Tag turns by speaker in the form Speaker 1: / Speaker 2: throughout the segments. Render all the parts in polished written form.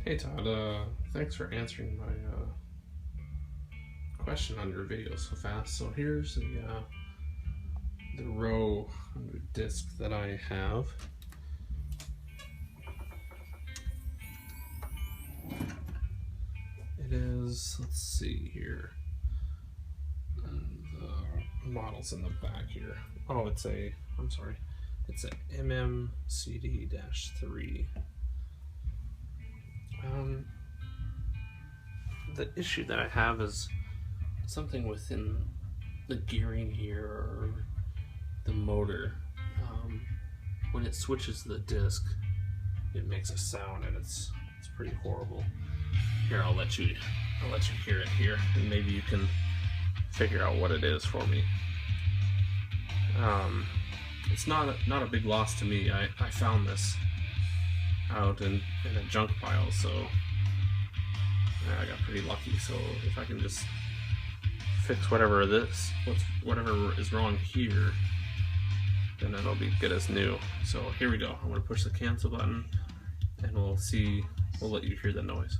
Speaker 1: Hey Todd, thanks for answering my question on your video so fast. So here's the row under disc that I have. It is, let's see here, and the model's in the back here. Oh, it's a MMCD-3. The issue that I have is something within the gearing here or the motor. When it switches the disc, it makes a sound, and it's pretty horrible. Here, I'll let you hear it here, and maybe you can figure out what it is for me. It's not a big loss to me. I found this out in a junk pile, so I got pretty lucky. So if I can just fix whatever is wrong here, then it'll be good as new. So here we go. I'm going to push the cancel button, and we'll let you hear the noise.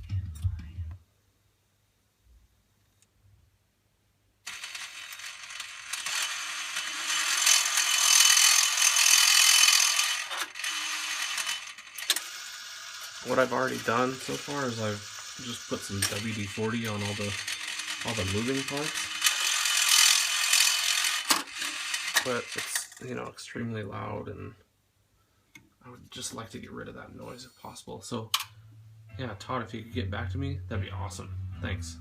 Speaker 1: What I've already done so far is I've just put some WD-40 on all the moving parts, but it's extremely loud, and I would just like to get rid of that noise if possible. So yeah, Todd, if you could get back to me, that'd be awesome. Thanks.